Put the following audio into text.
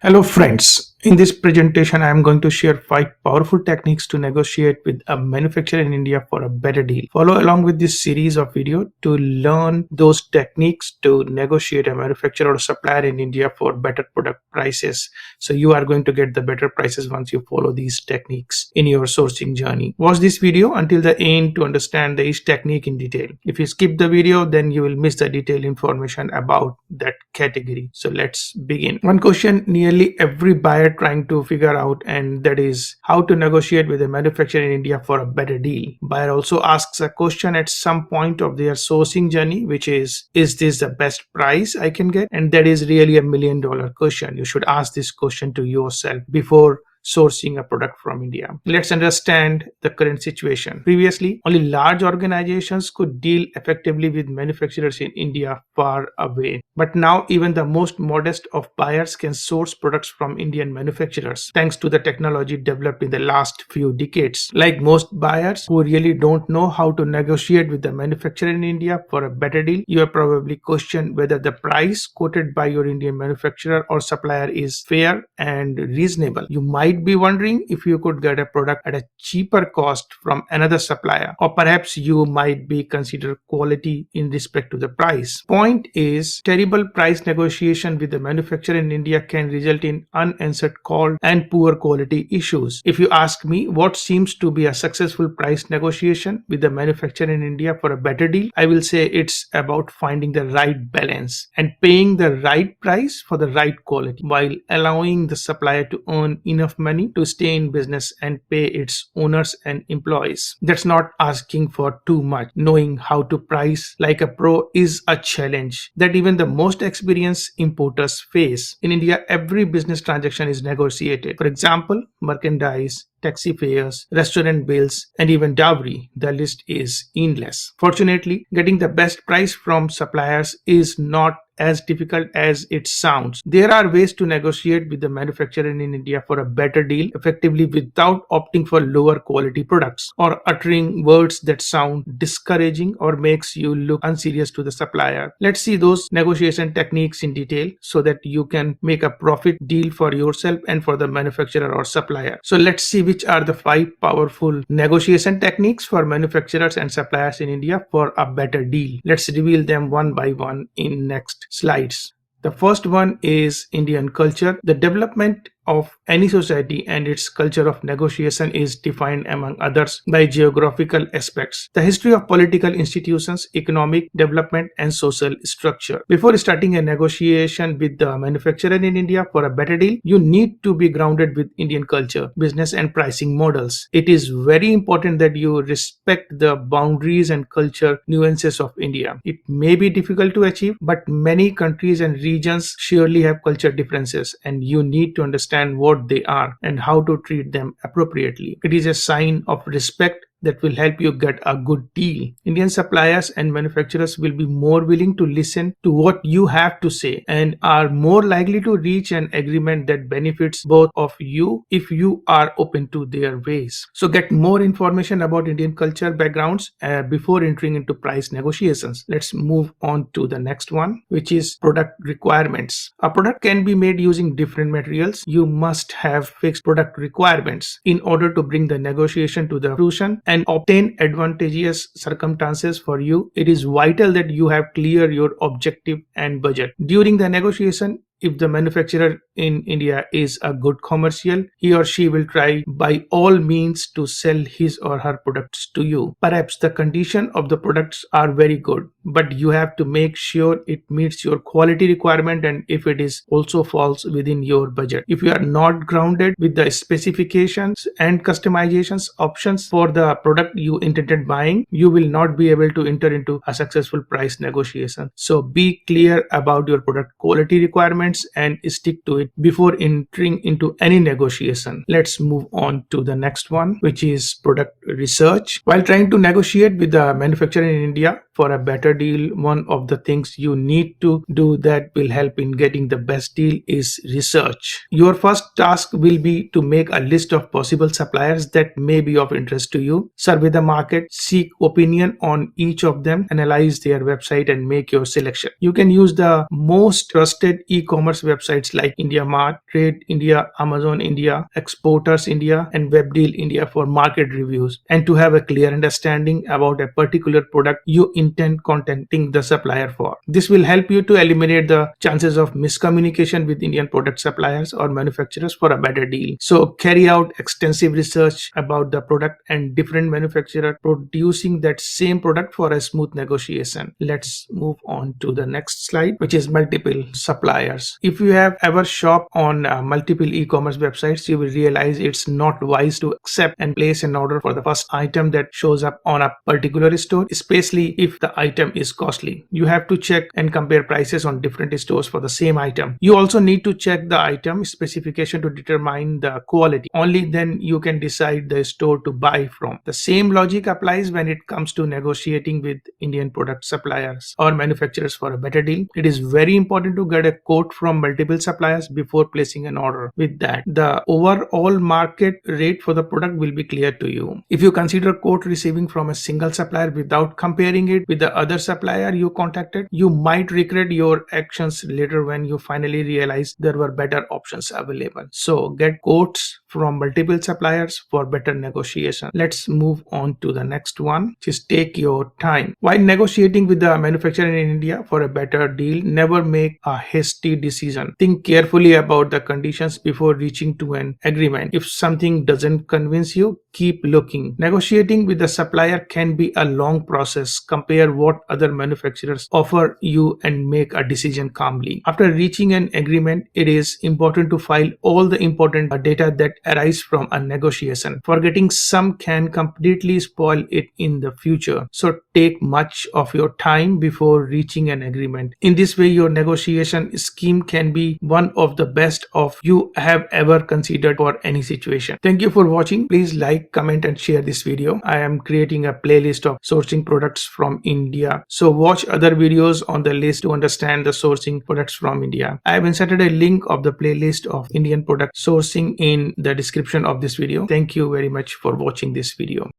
Hello friends, in this presentation I am going to share 5 powerful techniques to negotiate with a manufacturer in India for a better deal. Follow along with this series of video to learn those techniques to negotiate a manufacturer or supplier in India for better product prices. So you are going to get the better prices once you follow these techniques in your sourcing journey. Watch this video until the end to understand each technique in detail. If you skip the video, then you will miss the detailed information about that category. So let's begin. One question nearly every buyer trying to figure out, and that is how to negotiate with a manufacturer in India for a better deal. Buyer also asks a question at some point of their sourcing journey, which is this the best price I can get? And that is really $1 million question. You should ask this question to yourself before sourcing a product from India. Let's understand the current situation. Previously, only large organizations could deal effectively with manufacturers in India far away. But now even the most modest of buyers can source products from Indian manufacturers thanks to the technology developed in the last few decades. Like most buyers who really don't know how to negotiate with the manufacturer in India for a better deal, you have probably questioned whether the price quoted by your Indian manufacturer or supplier is fair and reasonable. You might be wondering if you could get a product at a cheaper cost from another supplier, or perhaps you might be consider quality in respect to the price. Point is, terrible price negotiation with the manufacturer in India can result in unanswered call and poor quality issues. If you ask me what seems to be a successful price negotiation with the manufacturer in India for a better deal, I will say it's about finding the right balance and paying the right price for the right quality while allowing the supplier to earn enough money to stay in business and pay its owners and employees. That's not asking for too much. Knowing how to price like a pro is a challenge that even the most experienced importers face. In India, every business transaction is negotiated. For example, merchandise, taxi fares, restaurant bills, and even dowry. The list is endless. Fortunately, getting the best price from suppliers is not as difficult as it sounds. There are ways to negotiate with the manufacturer in India for a better deal effectively without opting for lower quality products or uttering words that sound discouraging or makes you look unserious to the supplier. Let's see those negotiation techniques in detail so that you can make a profit deal for yourself and for the manufacturer or supplier. So let's see which are the 5 powerful negotiation techniques for manufacturers and suppliers in India for a better deal. Let's reveal them one by one in next slides. The first one is Indian culture. The development of any society and its culture of negotiation is defined, among others, by geographical aspects, the history of political institutions, economic development, and social structure. Before starting a negotiation with the manufacturer in India for a better deal, you need to be grounded with Indian culture, business, and pricing models. It is very important that you respect the boundaries and culture nuances of India. It may be difficult to achieve, but many countries and regions surely have culture differences, and you need to understand what they are and how to treat them appropriately. It is a sign of respect that will help you get a good deal. Indian suppliers and manufacturers will be more willing to listen to what you have to say and are more likely to reach an agreement that benefits both of you if you are open to their ways. So get more information about Indian culture backgrounds before entering into price negotiations. Let's move on to the next one, which is product requirements. A product can be made using different materials. You must have fixed product requirements in order to bring the negotiation to the fruition and obtain advantageous circumstances for you. It is vital that you have clear your objective and budget. During the negotiation, if the manufacturer in India is a good commercial, he or she will try by all means to sell his or her products to you. Perhaps the condition of the products are very good, but you have to make sure it meets your quality requirement and if it is also falls within your budget. If you are not grounded with the specifications and customizations options for the product you intended buying, you will not be able to enter into a successful price negotiation. So be clear about your product quality requirements and stick to it before entering into any negotiation. Let's move on to the next one, which is product research. While trying to negotiate with the manufacturer in India for a better deal, one of the things you need to do that will help in getting the best deal is research. Your first task will be to make a list of possible suppliers that may be of interest to you. Survey the market, seek opinion on each of them, analyze their website and make your selection. You can use the most trusted e-commerce websites like IndiaMart, Trade India, Amazon India, Exporters India and Webdeal India for market reviews and to have a clear understanding about a particular product you intend contacting the supplier for. This will help you to eliminate the chances of miscommunication with Indian product suppliers or manufacturers for a better deal. So carry out extensive research about the product and different manufacturers producing that same product for a smooth negotiation. Let's move on to the next slide, which is multiple suppliers. If you have ever shopped on multiple e-commerce websites, you will realize it's not wise to accept and place an order for the first item that shows up on a particular store, especially if the item is costly. You have to check and compare prices on different stores for the same item. You also need to check the item specification to determine the quality. Only then you can decide the store to buy from. The same logic applies when it comes to negotiating with Indian product suppliers or manufacturers for a better deal. It is very important to get a quote from multiple suppliers before placing an order. With that, the overall market rate for the product will be clear to you. If you consider quote receiving from a single supplier without comparing it with the other supplier you contacted, you might regret your actions later when you finally realize there were better options available. So get quotes from multiple suppliers for better negotiation. Let's move on to the next one. Just take your time. While negotiating with the manufacturer in India for a better deal, never make a hasty decision. Think carefully about the conditions before reaching to an agreement. If something doesn't convince you, keep looking. Negotiating with the supplier can be a long process. Compare what other manufacturers offer you and make a decision calmly. After reaching an agreement, it is important to file all the important data that arise from a negotiation. Forgetting some can completely spoil it in the future. So take much of your time before reaching an agreement. In this way, your negotiation scheme can be one of the best of you have ever considered for any situation. Thank you for watching. Please like, comment and share this video. I am creating a playlist of sourcing products from India. So watch other videos on the list to understand the sourcing products from India. I have inserted a link of the playlist of Indian product sourcing in the description of this video. Thank you very much for watching this video.